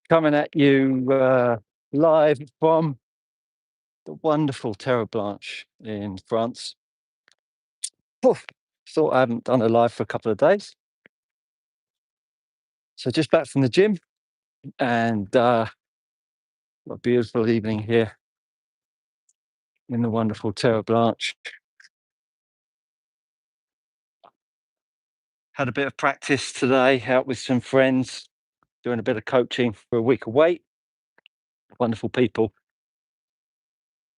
Coming at you live from the wonderful Terre Blanche in France. Poof, thought I haven't done a live for a couple of days. So just back from the gym and a beautiful evening here in the wonderful Terre Blanche. Had a bit of practice today, out with some friends, doing a bit of coaching for a week away. Wonderful people.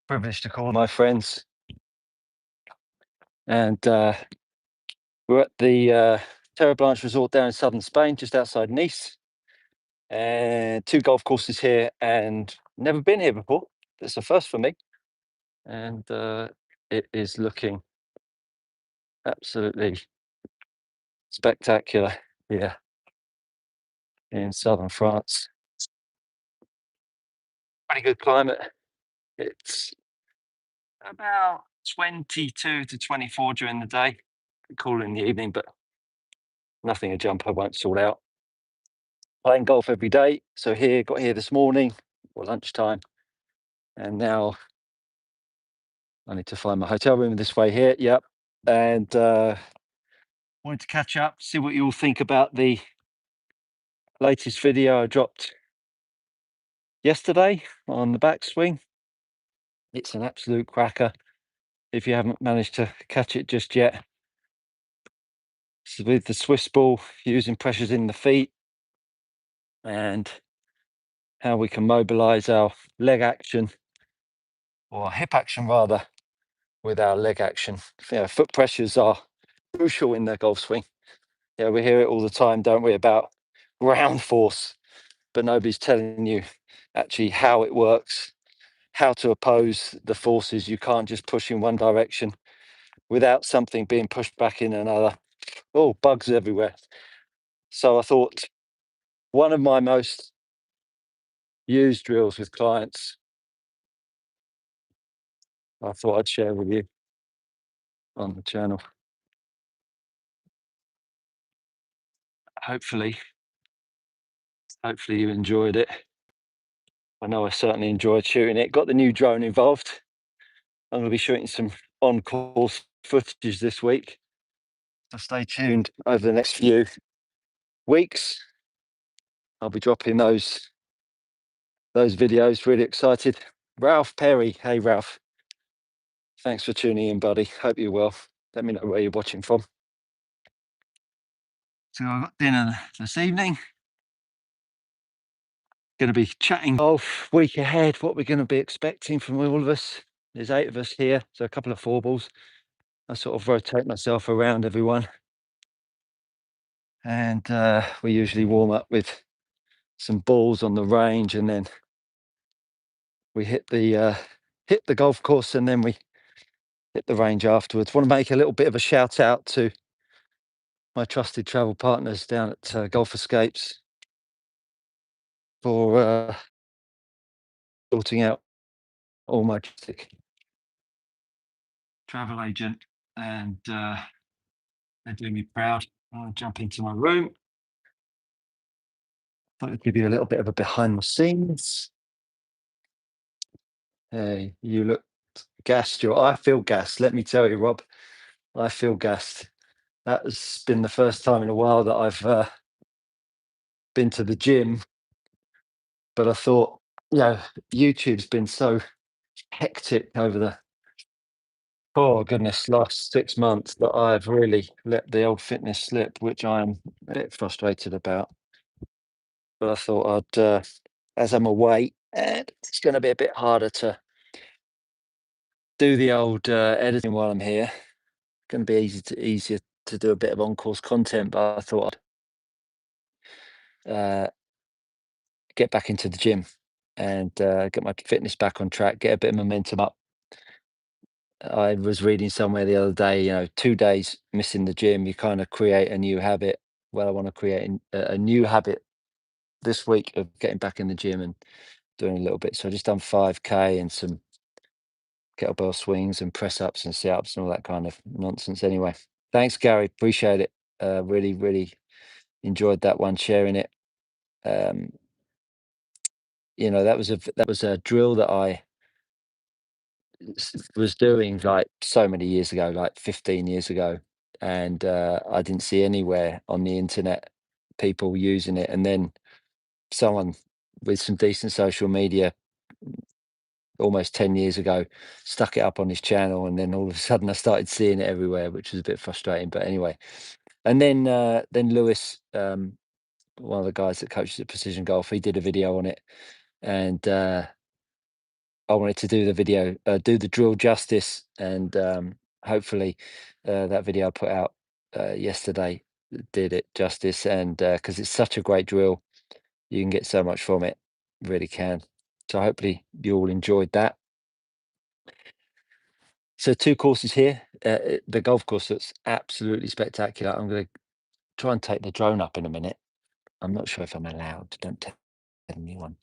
Privileged to call my friends. And we're at the Terre Blanche Resort down in southern Spain, just outside Nice. And two golf courses here, and never been here before. It's a first for me, and it is looking absolutely spectacular here in southern France. Pretty good climate. It's about 22 to 24 during the day, cool in the evening, but nothing a jumper won't sort out. Playing golf every day, so got here this morning or lunchtime, and now I need to find my hotel room this way here. Yep, and wanted to catch up, see what you all think about the latest video I dropped yesterday on the backswing. It's an absolute cracker if you haven't managed to catch it just yet. So with the Swiss ball, using pressures in the feet and how we can mobilize our leg action, or hip action rather, with our leg action. Foot pressures are crucial in the golf swing. We hear it all the time, don't we, about ground force, but nobody's telling you actually how it works, how to oppose the forces. You can't just push in one direction without something being pushed back in another. Oh, bugs everywhere. So I thought one of my most used drills with clients, I thought I'd share with you on the channel. Hopefully you enjoyed it. I know I certainly enjoyed shooting it. Got the new drone involved. I'm going to be shooting some on-course footage this week. So stay tuned over the next few weeks. I'll be dropping those videos. Really excited. Ralph Perry. Hey, Ralph. Thanks for tuning in, buddy. Hope you're well. Let me know where you're watching from. So I've got dinner this evening. Going to be chatting golf week ahead, what we're going to be expecting from all of us. There's 8 of us here, so a couple of 4 balls. I sort of rotate myself around everyone. And we usually warm up with some balls on the range, and then we hit the golf course, and then we hit the range afterwards. Want to make a little bit of a shout out to my trusted travel partners down at Golf Escapes for sorting out all my travel agent, and they're doing me proud. I'll jump into my room. Thought I'd give you a little bit of a behind the scenes. Hey, you look gassed. I feel gassed. Let me tell you, Rob, I feel gassed. That has been the first time in a while that I've been to the gym, but I thought, YouTube's been so hectic over the last 6 months that I've really let the old fitness slip, which I'm a bit frustrated about. But I thought as I'm away, it's going to be a bit harder to do the old editing while I'm here. Going to be easier to do a bit of on-course content, but I thought I'd get back into the gym and get my fitness back on track, get a bit of momentum up. I was reading somewhere the other day, 2 days missing the gym, you kind of create a new habit. Well, I want to create a new habit this week of getting back in the gym and doing a little bit. So I just done 5K and some kettlebell swings and press ups and sit ups and all that kind of nonsense. Anyway, thanks, Gary. Appreciate it. Really, really enjoyed that one, sharing it. that was a drill that I was doing like so many years ago, like 15 years ago, and I didn't see anywhere on the internet people using it. And then someone with some decent social media almost 10 years ago stuck it up on his channel, and then all of a sudden I started seeing it everywhere, which was a bit frustrating. But anyway, and then Lewis, one of the guys that coaches at Precision Golf, he did a video on it, and I wanted to do the video, do the drill justice, and hopefully that video I put out yesterday did it justice. And because it's such a great drill, you can get so much from it, really can. So hopefully you all enjoyed that. So two courses here. The golf course looks absolutely spectacular. I'm going to try and take the drone up in a minute. I'm not sure if I'm allowed. Don't tell anyone.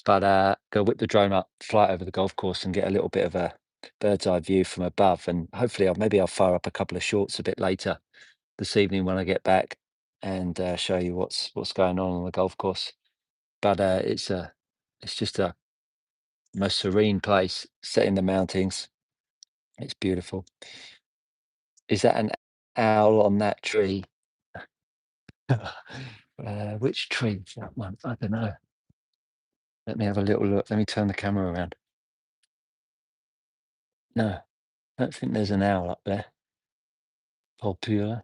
But go whip the drone up, fly over the golf course, and get a little bit of a bird's eye view from above. And hopefully, maybe I'll fire up a couple of shorts a bit later this evening when I get back, and show you what's going on the golf course. But it's just a most serene place set in the mountains. It's beautiful. Is that an owl on that tree? Which tree is that one? I don't know. Let me have a little look. Let me turn the camera around. No, I don't think there's an owl up there. Popular.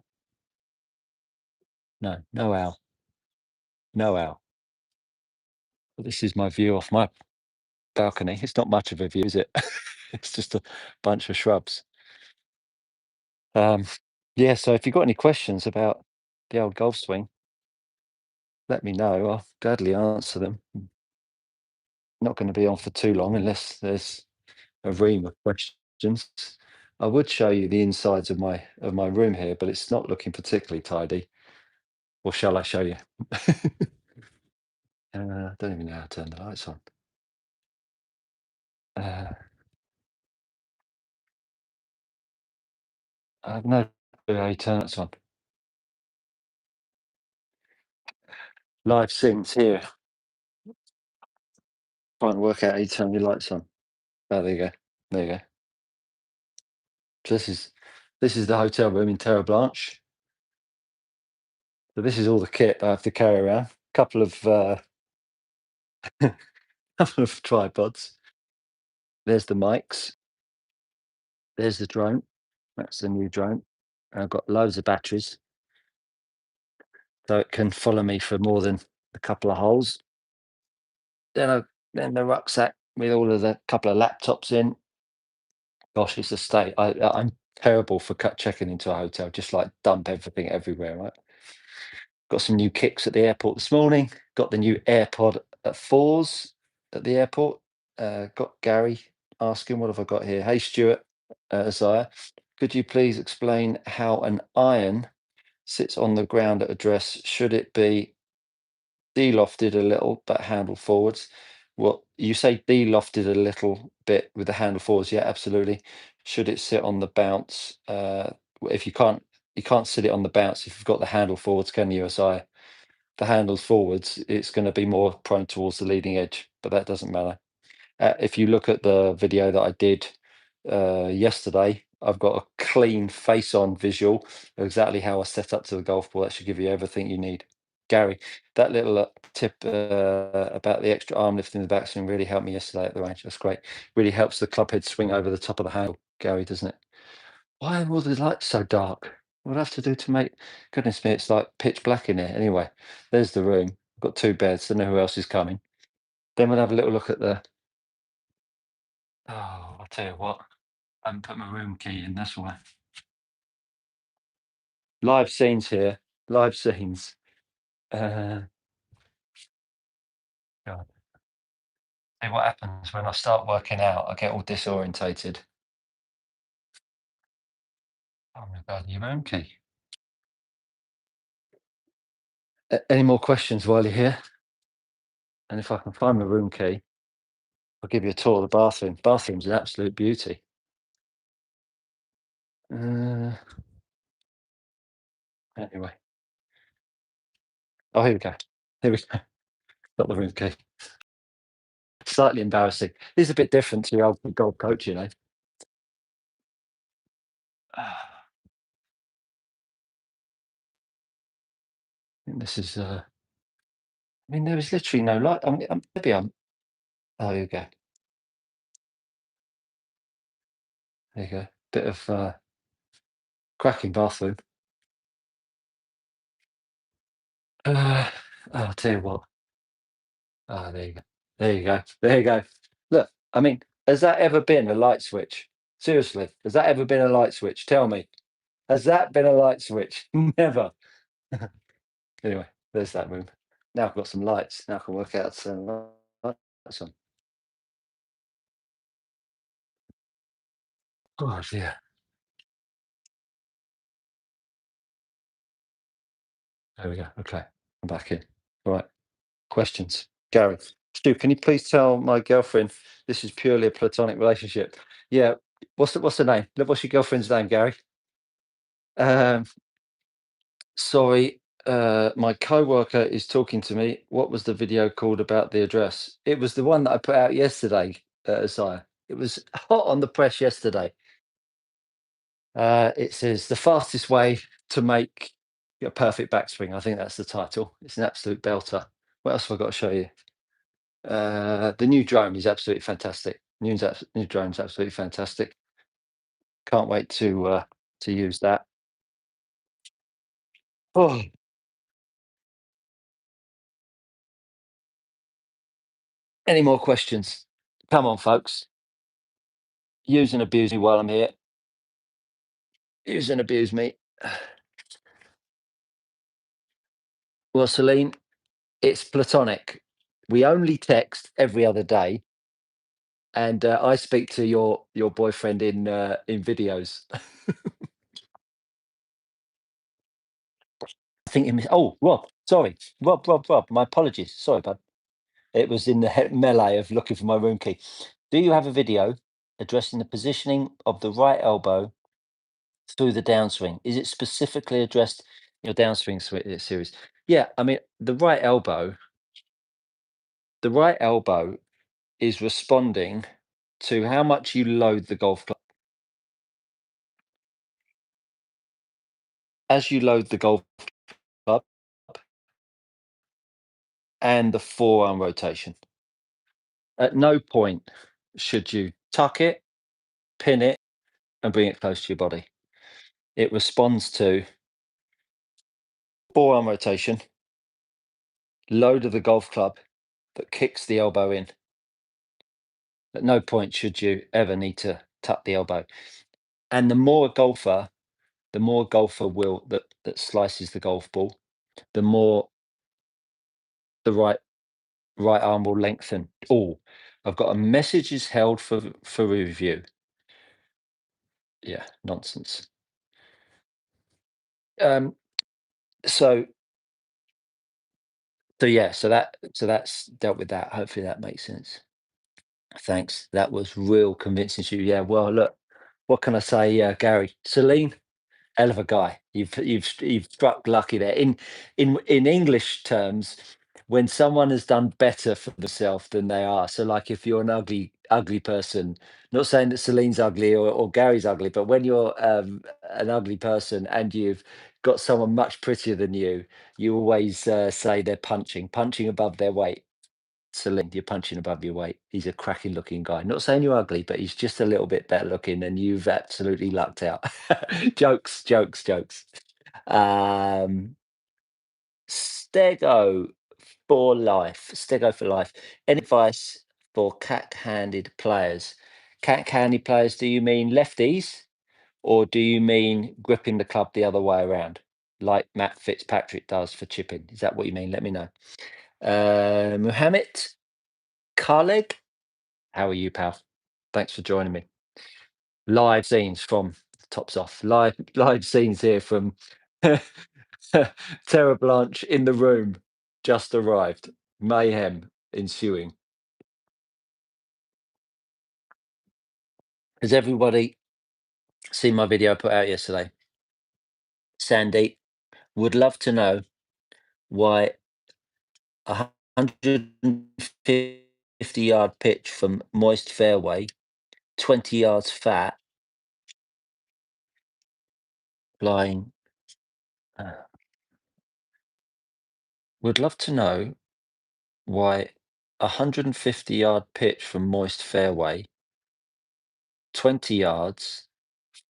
No, no owl. No owl. Well, this is my view off my balcony. It's not much of a view, is it? It's just a bunch of shrubs. Um, yeah, so if you've got any questions about the old golf swing, let me know. I'll gladly answer them. Not going to be on for too long unless there's a ream of questions. I would show you the insides of my room here, but it's not looking particularly tidy. Or shall I show you? I don't even know how to turn the lights on. Uh, I have no clue how you turn lights on. Live scenes here. Trying to work out how you turn your lights on. Oh, there you go. There you go. So this is the hotel room in Terre Blanche. So this is all the kit I have to carry around. Couple of tripods. There's the mics. There's the drone. That's the new drone. I've got loads of batteries, so it can follow me for more than a couple of holes. Then the rucksack with all of the couple of laptops in. Gosh, it's a state. I'm terrible for checking into a hotel. Just like dump everything everywhere, right? Got some new kicks at the airport this morning. Got the new AirPod at fours at the airport. Got Gary asking, what have I got here? Hey, Stuart, Isaiah, could you please explain how an iron sits on the ground at address? Should it be de-lofted a little but handle forwards? Well, you say de-lofted a little bit with the handle forwards. Yeah, absolutely. Should it sit on the bounce? If you can't sit it on the bounce if you've got the handle forwards, can you, Isaiah? The handles forwards, it's going to be more prone towards the leading edge, but that doesn't matter. If you look at the video that I did yesterday, I've got a clean face-on visual of exactly how I set up to the golf ball. That should give you everything you need. Gary, that little tip about the extra arm lift in the backswing really helped me yesterday at the range. That's great. Really helps the club head swing over the top of the handle, Gary, doesn't it? Why are all the lights so dark? What do I have to do to make? Goodness me, it's like pitch black in here. Anyway, there's the room. I've got two beds. Don't know who else is coming. Then we'll have a little look at the. Oh, I'll tell you what. I haven't put my room key in. That's why. Live scenes here. Live scenes. Uh, God. See what happens when I start working out. I get all disorientated. Oh my God, your room key. Any more questions while you're here? And if I can find my room key, I'll give you a tour of the bathroom. Bathroom's an absolute beauty. Anyway. Oh, here we go. Here we go. Got the room key. Slightly embarrassing. This is a bit different to your old golf coach, you know. Ah, and this is, I mean, there was literally no light. I mean, maybe I'm. Oh, here you go. There you go. Bit of cracking bathroom. Uh, oh, I'll tell you what. Ah, there you go. There you go. There you go. Look, I mean, has that ever been a light switch? Seriously, has that ever been a light switch? Tell me. Has that been a light switch? Never. Anyway, there's that room. Now I've got some lights. Now I can work out some lights on. Oh dear. There we go. Okay, I'm back in. All right. Questions. Gary. Stu, can you please tell my girlfriend this is purely a platonic relationship? Yeah. What's the name? What's your girlfriend's name, Gary? Um, sorry, my coworker is talking to me. What was the video called about the address? It was the one that I put out yesterday, Sire. It was hot on the press yesterday. It says the fastest way to make a perfect backswing. I think that's the title. It's an absolute belter. What else have I got to show you? The new drone is absolutely fantastic. New drone's absolutely fantastic. Can't wait to use that. Oh, any more questions? Come on, folks. Use and abuse me while I'm here. Use and abuse me. Well, Celine, it's platonic. We only text every other day, and I speak to your boyfriend in videos. I think it oh, Rob, sorry. Rob, my apologies. Sorry, bud. It was in the melee of looking for my room key. Do you have a video addressing the positioning of the right elbow through the downswing? Is it specifically addressed in your downswing series? Yeah, I mean, the right elbow is responding to how much you load the golf club. As you load the golf club and the forearm rotation. At no point should you tuck it, pin it, and bring it close to your body. It responds to forearm rotation, load of the golf club that kicks the elbow in. At no point should you ever need to tuck the elbow. And the more a golfer will that slices the golf ball, the more the right arm will lengthen. Oh, I've got a message is held for review. Yeah, nonsense. Um, so so that's dealt with that. Hopefully that makes sense. Thanks. That was real convincing to you. Yeah. Well, look, what can I say, Gary? Celine, hell of a guy. You've struck lucky there. In English terms, when someone has done better for themselves than they are. So like if you're an ugly person, not saying that Celine's ugly or Gary's ugly, but when you're an ugly person and you've got someone much prettier than you always say they're punching above their weight. Celine, you're punching above your weight. He's a cracking looking guy. Not saying you're ugly, but he's just a little bit better looking and you've absolutely lucked out. Jokes, jokes, jokes. Um, Stego for life. Stego for life. Any advice for cat-handed players? Cat-handed players, do you mean lefties or do you mean gripping the club the other way around, like Matt Fitzpatrick does for chipping? Is that what you mean? Let me know. Muhammad Khaled, how are you, pal? Thanks for joining me. Live scenes from Tops Off. Live scenes here from Terra Blanche in the room. Just arrived. Mayhem ensuing. Has everybody seen my video I put out yesterday? Sandy would love to know why 150 50-yard pitch from moist fairway, 20 yards fat, flying. Uh, would love to know why a 150-yard pitch from moist fairway, 20 yards,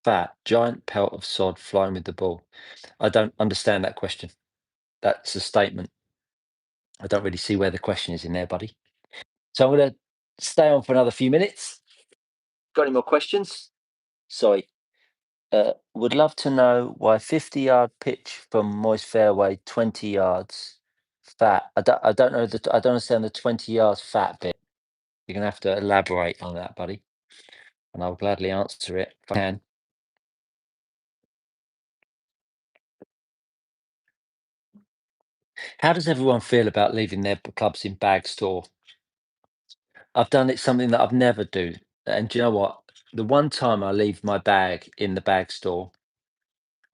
fat, giant pelt of sod flying with the ball. I don't understand that question. That's a statement. I don't really see where the question is in there, buddy. So I'm going to stay on for another few minutes. Got any more questions? Sorry. Would love to know why 50-yard pitch from moist fairway, 20 yards fat. I don't know I don't understand the 20 yards fat bit. You're gonna have to elaborate on that, buddy, and I'll gladly answer it if I can. How does everyone feel about leaving their clubs in bag store? I've done it something that I've never do, and do you know what? The one time I leave my bag in the bag store,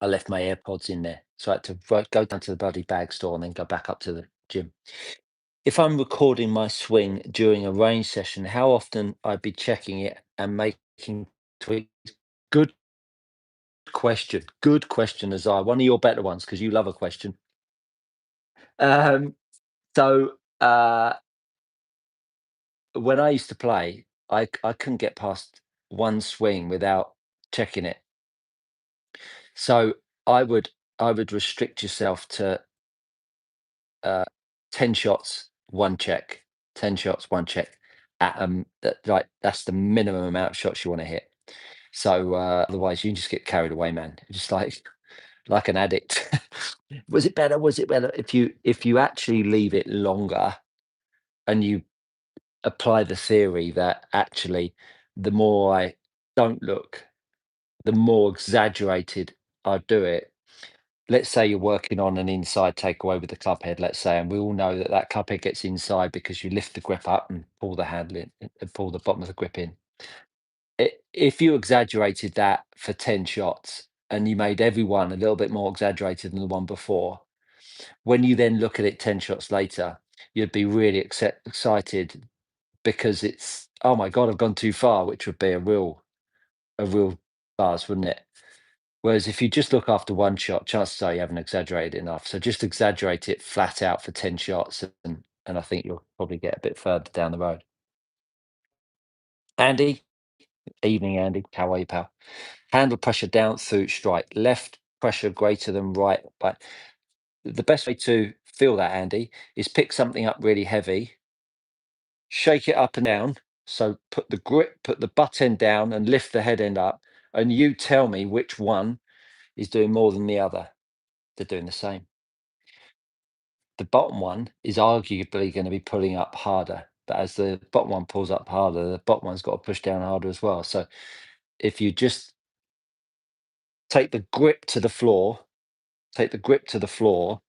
I left my AirPods in there, so I had to go down to the bloody bag store and then go back up to the gym. If I'm recording my swing during a range session, how often I'd be checking it and making tweaks? Good question. Good question, Azar. One of your better ones because you love a question. Um, so when I used to play, I couldn't get past one swing without checking it. So I would I would restrict yourself to uh, 10 shots, one check, 10 shots, one check. That's the minimum amount of shots you want to hit. So otherwise, you can just get carried away, man. Just like an addict. Was it better? Was it better if you actually leave it longer and you apply the theory that actually the more I don't look, the more exaggerated I do it. Let's say you're working on an inside takeaway with the club head, let's say, and we all know that that club head gets inside because you lift the grip up and pull the handle in and pull the bottom of the grip in. If you exaggerated that for 10 shots and you made every one a little bit more exaggerated than the one before, when you then look at it 10 shots later, you'd be really excited because it's, oh my God, I've gone too far, which would be a real buzz, wouldn't it? Whereas if you just look after one shot, chances are you haven't exaggerated enough. So just exaggerate it flat out for 10 shots and I think you'll probably get a bit further down the road. Andy, evening, Andy. How are you, pal? Handle pressure down through strike. Left pressure greater than right. But the best way to feel that, Andy, is pick something up really heavy, shake it up and down. So put the butt end down and lift the head end up. And you tell me which one is doing more than the other. They're doing the same. The bottom one is arguably going to be pulling up harder. But as the bottom one pulls up harder, the bottom one's got to push down harder as well. So if you just take the grip to the floor, take the grip to the floor,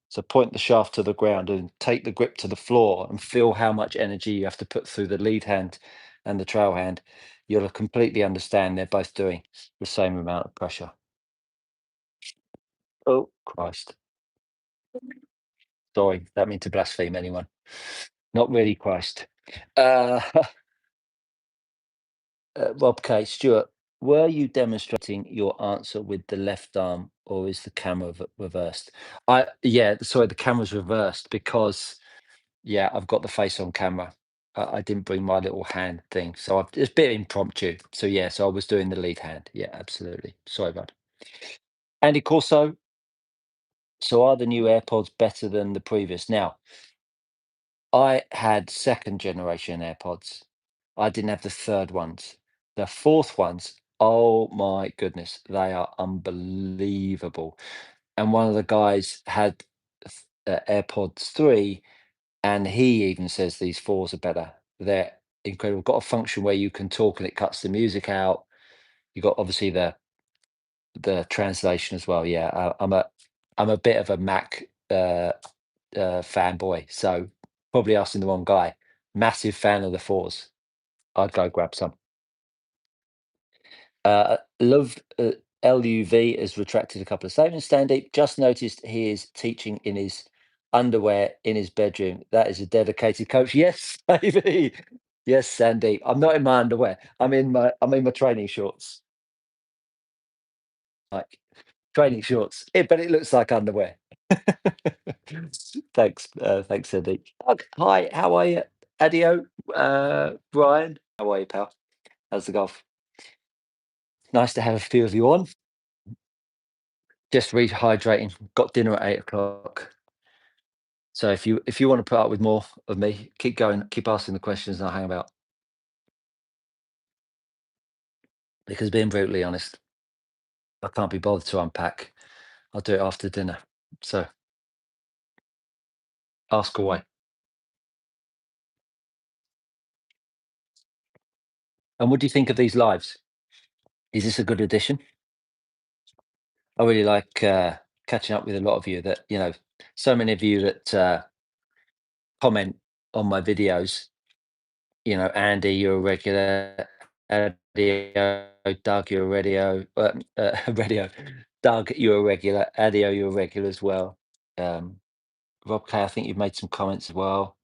so point the shaft to the ground and take the grip to the floor and feel how much energy you have to put through the lead hand and the trail hand, you'll completely understand they're both doing the same amount of pressure. Oh, Christ. Sorry, that mean to blaspheme anyone. Not really Christ. Uh, Rob K. Stuart, were you demonstrating your answer with the left arm or is the camera reversed? Yeah, sorry, the camera's reversed because yeah, I've got the face on camera. I didn't bring my little hand thing, so it's a bit impromptu. So yeah, so I was doing the lead hand. Yeah, absolutely. Sorry, bud. Andy Corso, so are the new AirPods better than the previous? Now, I had second generation AirPods. I didn't have the third ones. The fourth ones, oh my goodness, they are unbelievable. And one of the guys had AirPods 3, and he even says these fours are better. They're incredible. Got a function where you can talk and it cuts the music out. You got obviously the translation as well. Yeah, I'm a bit of a Mac fanboy, so probably asking the wrong guy. Massive fan of the fours. I'd go grab some. Love LUV has retracted a couple of statements. Standy just noticed he is teaching in his underwear in his bedroom. That is a dedicated coach. Yes, baby. Yes, Sandy. I'm not in my underwear. I'm in my training shorts. Like training shorts. But it looks like underwear. Thanks, Sandy. Hi, how are you? Adio, Brian, how are you, pal? How's the golf? Nice to have a few of you on. Just rehydrating. Got dinner at 8 o'clock. So if you want to put up with more of me, keep going, keep asking the questions, and I'll hang about. Because being brutally honest, I can't be bothered to unpack. I'll do it after dinner. So ask away. And what do you think of these lives? Is this a good addition? I really like catching up with a lot of you that, so many of you that comment on my videos. Andy, you're a regular. Adio, Doug, you're a radio. Doug, you're a regular. Adio, you're a regular as well. Um, Rob K, I think you've made some comments as well.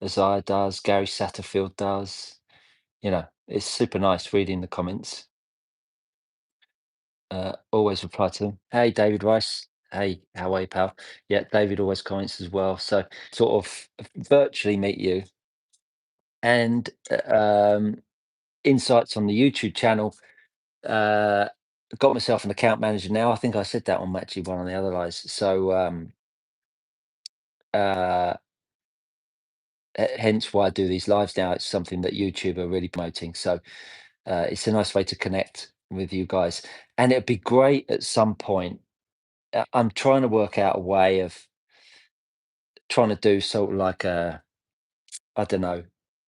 Isaiah does. Gary Satterfield does. It's super nice reading the comments. Always reply to them. Hey, David Rice. Hey, how are you, pal? Yeah, David always comments as well. So sort of virtually meet you and insights on the YouTube channel. Uh, got myself an account manager now. I think I said that on actually one of the other lives. So uh, hence why I do these lives now. It's something that YouTube are really promoting. So it's a nice way to connect with you guys. And it'd be great at some point. I'm trying to work out a way of trying to do sort of like I don't know,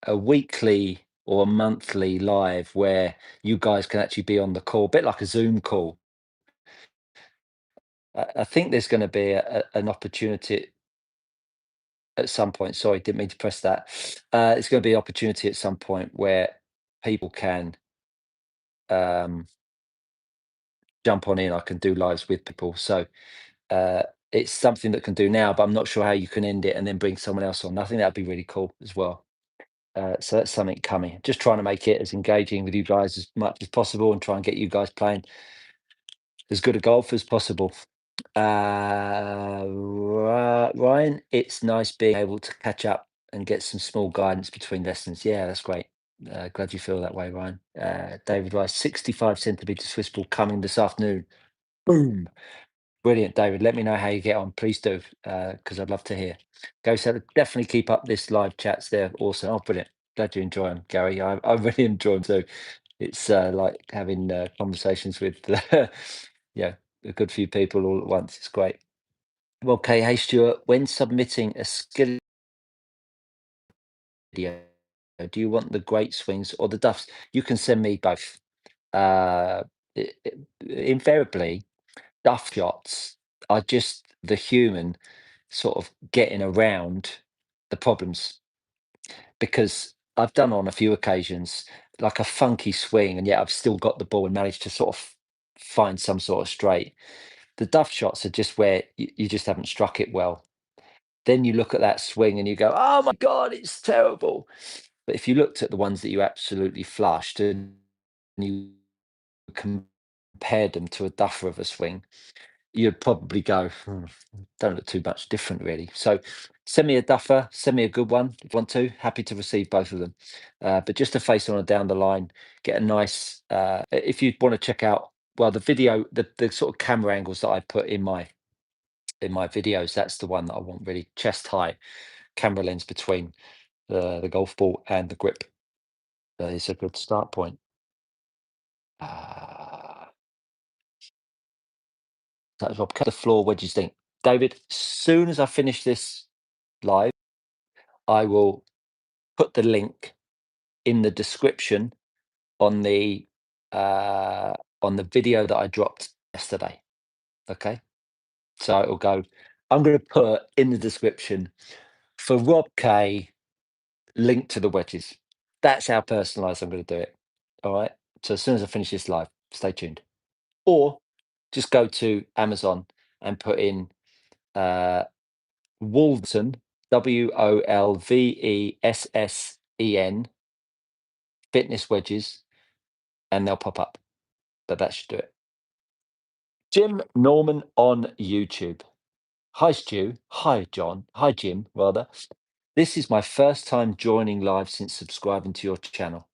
a weekly or a monthly live where you guys can actually be on the call, a bit like a Zoom call. I think there's going to be an opportunity at some point. Sorry, didn't mean to press that. It's going to be an opportunity at some point where people can um, jump on in. I can do lives with people. So uh, it's something that can do now, but I'm not sure how you can end it and then bring someone else on. I think that'd be really cool as well. So that's something coming. Just trying to make it as engaging with you guys as much as possible and try and get you guys playing as good a golf as possible. Ryan, it's nice being able to catch up and get some small guidance between lessons. Yeah, that's great. Glad you feel that way, Ryan. David Rice, 65 centimeter Swiss ball coming this afternoon. Boom. Brilliant, David. Let me know how you get on. Please do, because I'd love to hear. Go, so definitely keep up this live chats. They're awesome. Oh, brilliant. Glad you enjoy them, Gary. I really enjoy them too. It's like having conversations with yeah, a good few people all at once. It's great. Well, okay. Hey, Stuart, when submitting a skill video, do you want the great swings or the duffs? You can send me both. Uh, Invariably, duff shots are just the human sort of getting around the problems because I've done on a few occasions like a funky swing, and yet I've still got the ball and managed to sort of find some sort of straight. The duff shots are just where you just haven't struck it well. Then you look at that swing and you go, "Oh my God, it's terrible." But if you looked at the ones that you absolutely flushed and you compared them to a duffer of a swing, you'd probably go, don't look too much different, really. So send me a duffer, send me a good one if you want to. Happy to receive both of them. But just to face on a down the line, get a nice, if you want to check out, well, the video, the sort of camera angles that I put in my videos, that's the one that I want really chest high camera lens between the golf ball and the grip. That is a good start point. Uh, that's Rob. Cut the floor. What do you think, David? Soon as I finish this live, I will put the link in the description on the uh, on the video that I dropped yesterday. Okay, so it'll go. I'm going to put in the description for Rob K. Link to the wedges. That's how personalised I'm going to do it. All right. So as soon as I finish this live, stay tuned. Or just go to Amazon and put in uh, Wolverton, Wolvessen, fitness wedges, and they'll pop up. But that should do it. Jim Norman on YouTube. Hi, Stu. Hi, John. Hi, Jim, rather. This is my first time joining live since subscribing to your channel.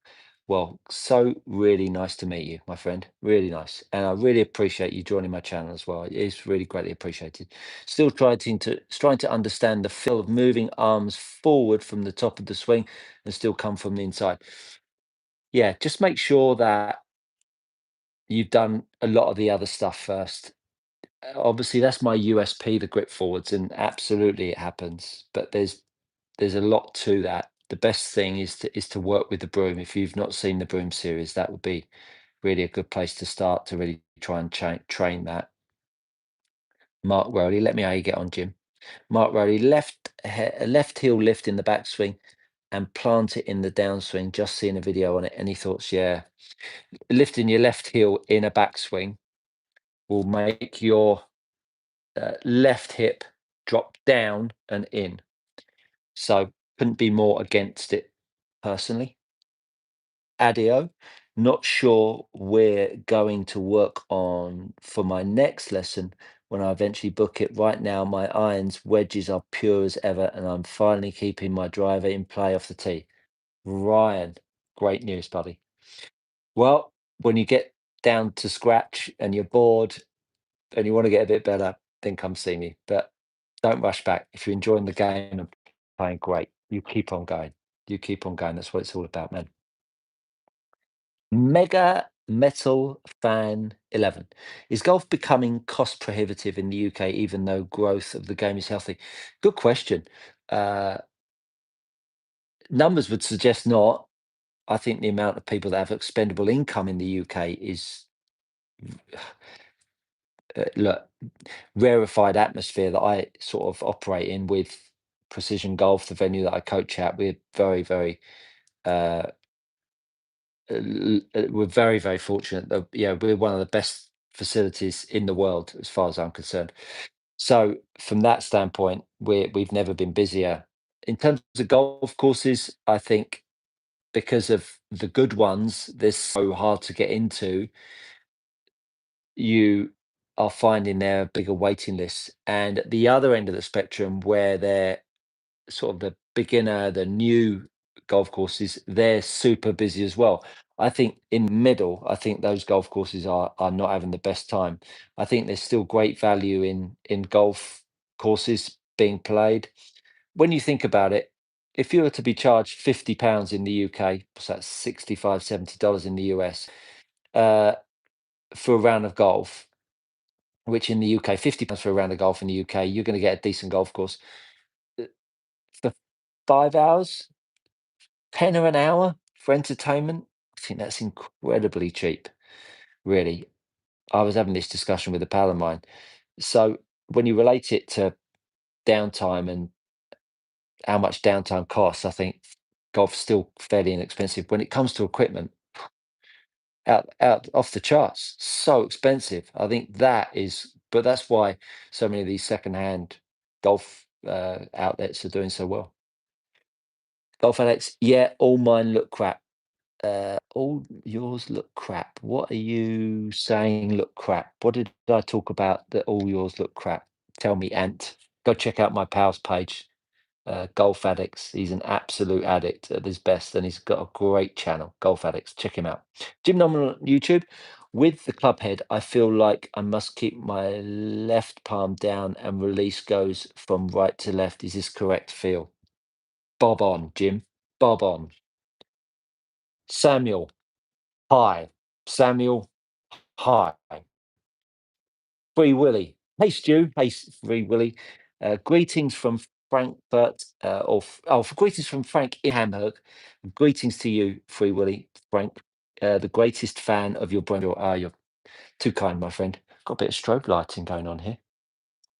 Well, so really nice to meet you, my friend. Really nice. And I really appreciate you joining my channel as well. It's really greatly appreciated. Still trying to understand the feel of moving arms forward from the top of the swing and still come from the inside. Yeah, just make sure that you've done a lot of the other stuff first. Obviously, that's my USP, the grip forwards, and absolutely it happens. But there's a lot to that. The best thing is to work with the broom. If you've not seen the broom series, that would be really a good place to start to really try and train that. Mark Rowley, let me know how you get on, Jim. Mark Rowley, left heel lift in the backswing and plant it in the downswing. Just seeing a video on it. Any thoughts? Yeah, lifting your left heel in a backswing will make your left hip drop down and in. So couldn't be more against it personally. Adio, not sure we're going to work on for my next lesson when I eventually book it. Right now, my irons wedges are pure as ever, and I'm finally keeping my driver in play off the tee. Ryan, great news, buddy. Well, when you get down to scratch and you're bored and you want to get a bit better, then come see me. But don't rush back. If you're enjoying the game and playing great, you keep on going. You keep on going. That's what it's all about, man. Mega Metal Fan 11. Is golf becoming cost prohibitive in the UK, even though growth of the game is healthy? Good question. Uh, Numbers would suggest not. I think the amount of people that have expendable income in the UK is, look, rarefied atmosphere that I sort of operate in with Precision Golf, the venue that I coach at. We're very, very uh, we're very, very fortunate that we're one of the best facilities in the world as far as I'm concerned. So from that standpoint, we've never been busier. In terms of golf courses, I think because of the good ones, they're so hard to get into, you are finding there are bigger waiting lists. And at the other end of the spectrum, where they're sort of the beginner, the new golf courses, they're super busy as well. I think in the middle, I think those golf courses are not having the best time. I think there's still great value in golf courses being played. When you think about it, if you were to be charged £50 in the UK, so that's 65, $70 in the US, uh, for a round of golf, which in the UK, £50 for a round of golf in the UK, you're going to get a decent golf course. For 5 hours, tenner an hour for entertainment. I think that's incredibly cheap, really. I was having this discussion with a pal of mine. So when you relate it to downtime and how much downtime costs, I think golf's still fairly inexpensive. When it comes to equipment, out off the charts, so expensive. I think but that's why so many of these secondhand golf outlets are doing so well. Golf outlets, yeah, all mine look crap. All yours look crap. What are you saying look crap? What did I talk about that all yours look crap? Tell me, Ant. Go check out my pal's page, Golf Addicts. He's an absolute addict at his best, and he's got a great channel, Golf Addicts. Check him out. Jim Nominal on YouTube. With the club head, I feel like I must keep my left palm down and release goes from right to left. Is this correct feel? Bob on, Jim. Bob on. Samuel. Hi. Samuel. Hi. Free Willy. Hey, Stu. Hey, Free Willy. Greetings from Frankfurt, greetings from Frank in Hamburg. Greetings to you, Free Willy, Frank, the greatest fan of your brand. You're too kind, my friend. Got a bit of strobe lighting going on here.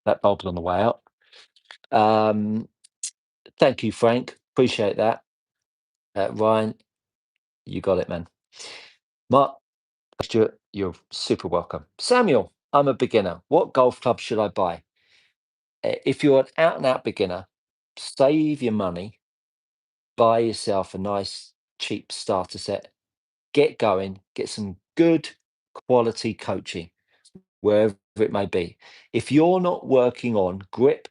That bulb's on the way out. Thank you, Frank. Appreciate that. Ryan, you got it, man. Mark, Stuart, you're super welcome. Samuel, I'm a beginner. What golf club should I buy? If you're an out and out beginner, save your money, buy yourself a nice cheap starter set, get going, get some good quality coaching wherever it may be. If you're not working on grip,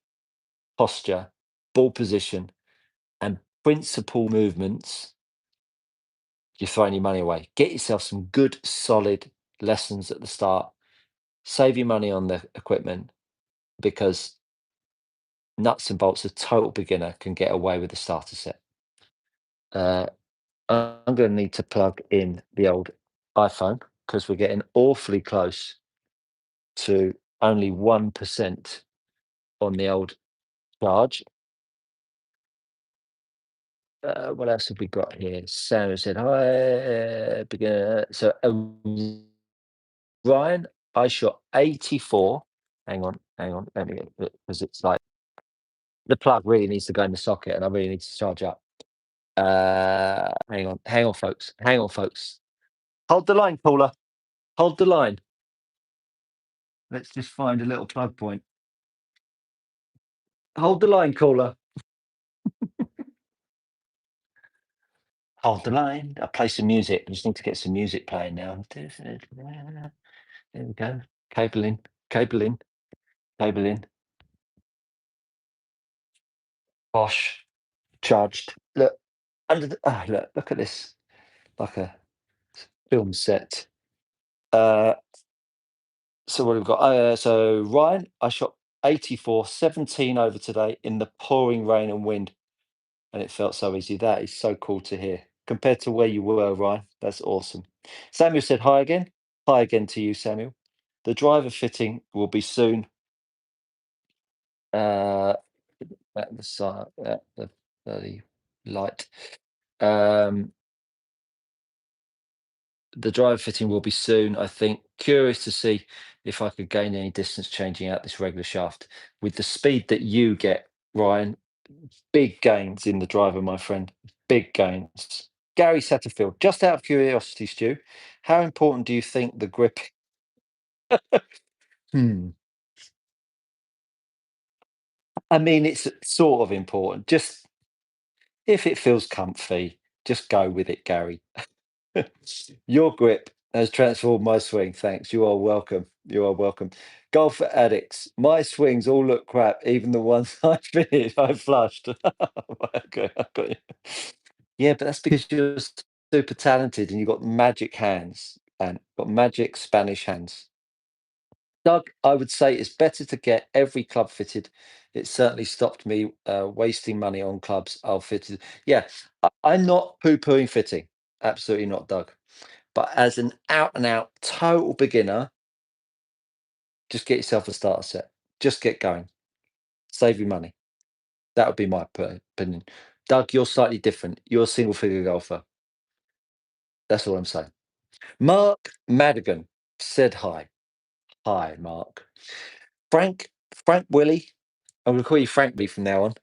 posture, ball position, and principal movements, you're throwing your money away. Get yourself some good, solid lessons at the start. Save your money on the equipment because nuts and bolts, a total beginner can get away with the starter set. Uh, I'm going to need to plug in the old iPhone because we're getting awfully close to only 1% on the old charge. What else have we got here? Sarah said, hi, beginner. So, Ryan, I shot 84. Hang on. Let me get because it's like the plug really needs to go in the socket and I really need to charge up. Hang on, folks. Hang on, folks. Hold the line, caller. Hold the line. Let's just find a little plug point. Hold the line, caller. Hold the line. I'll play some music. I just need to get some music playing now. There we go. Cable in, cable in, cable in. Bosh. Charged. Look, look at this. Like a film set. Uh, so what have we got? So Ryan, I shot 84, 17 over today in the pouring rain and wind, and it felt so easy. That is so cool to hear. Compared to where you were, Ryan, that's awesome. Samuel said hi again. Hi again to you, Samuel. The driver fitting will be soon. At the side, at the bloody light. Um, the driver fitting will be soon, I think. Curious to see if I could gain any distance changing out this regular shaft. With the speed that you get, Ryan, big gains in the driver, my friend. Big gains. Gary Satterfield, just out of curiosity, Stu, how important do you think the grip? Hmm. I mean, it's sort of important. Just if it feels comfy, just go with it, Gary. Your grip has transformed my swing. Thanks. You are welcome. You are welcome. Golf for addicts. My swings all look crap, even the ones I finished. I flushed. Okay, I got you. Yeah, but that's because you're super talented and you've got magic hands and got magic Spanish hands. Doug, I would say it's better to get every club fitted. It certainly stopped me wasting money on clubs I'll fitted. Yeah, I'm not poo-pooing fitting. Absolutely not, Doug. But as an out and out total beginner, just get yourself a starter set. Just get going. Save your money. That would be my opinion. Doug, you're slightly different. You're a single figure golfer. That's all I'm saying. Mark Madigan said hi. Hi, Mark. Frank Willie. I'm going to call you Frank from now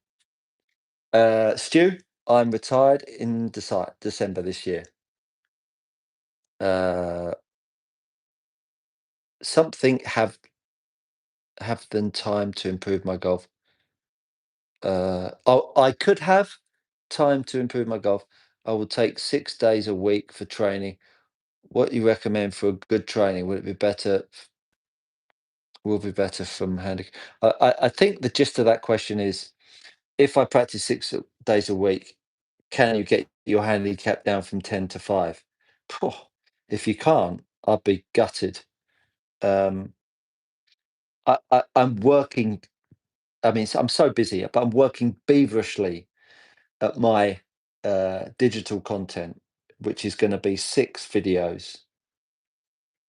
on. Stu, I'm retired in December this year. Uh, something have than time to improve my golf. I could have time to improve my golf. I will take 6 days a week for training. What do you recommend for a good training? Would it be better? Will be better from handy. I think the gist of that question is, if I practice 6 days a week, can you get your handicap down from 10 to 5? Phew, if you can't, I'd be gutted. Um, I'm working. I mean, I'm so busy, but I'm working beaverishly at my digital content, which is going to be 6 videos.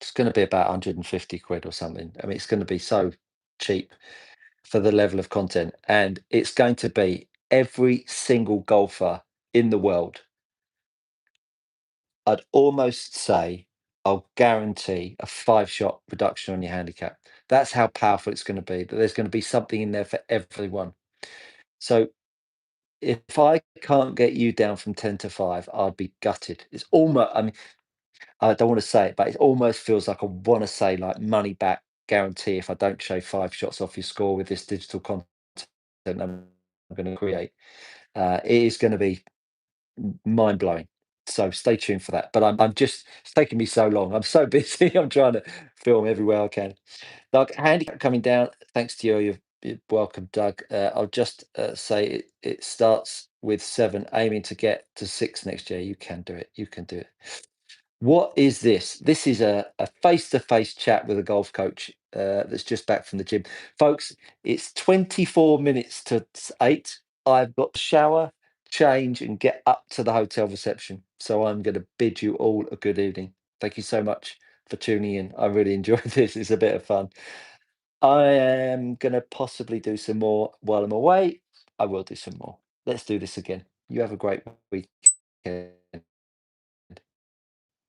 It's going to be about 150 quid or something. I mean, it's going to be so cheap for the level of content, and it's going to be every single golfer in the world. I'd almost say I'll guarantee a 5 shot reduction on your handicap. That's how powerful it's going to be. That there's going to be something in there for everyone. So if I can't get you down from 10 to 5, I'd be gutted. It's almost, I mean, I don't want to say it, but it almost feels like I want to say like money back guarantee if I don't show 5 shots off your score with this digital content. I'm going to create. It is going to be mind blowing. So stay tuned for that. But I'm just, it's taking me so long. I'm so busy. I'm trying to film everywhere I can. Doug, handicap coming down. Thanks to you. You're welcome, Doug. I'll just say it starts with 7, aiming to get to 6 next year. You can do it. You can do it. What is this? This is a face-to-face chat with a golf coach that's just back from the gym. Folks, it's 24 minutes to 8. I've got to shower, change, and get up to the hotel reception. So I'm going to bid you all a good evening. Thank you so much for tuning in. I really enjoyed this. It's a bit of fun. I am going to possibly do some more while I'm away. I will do some more. Let's do this again. You have a great week.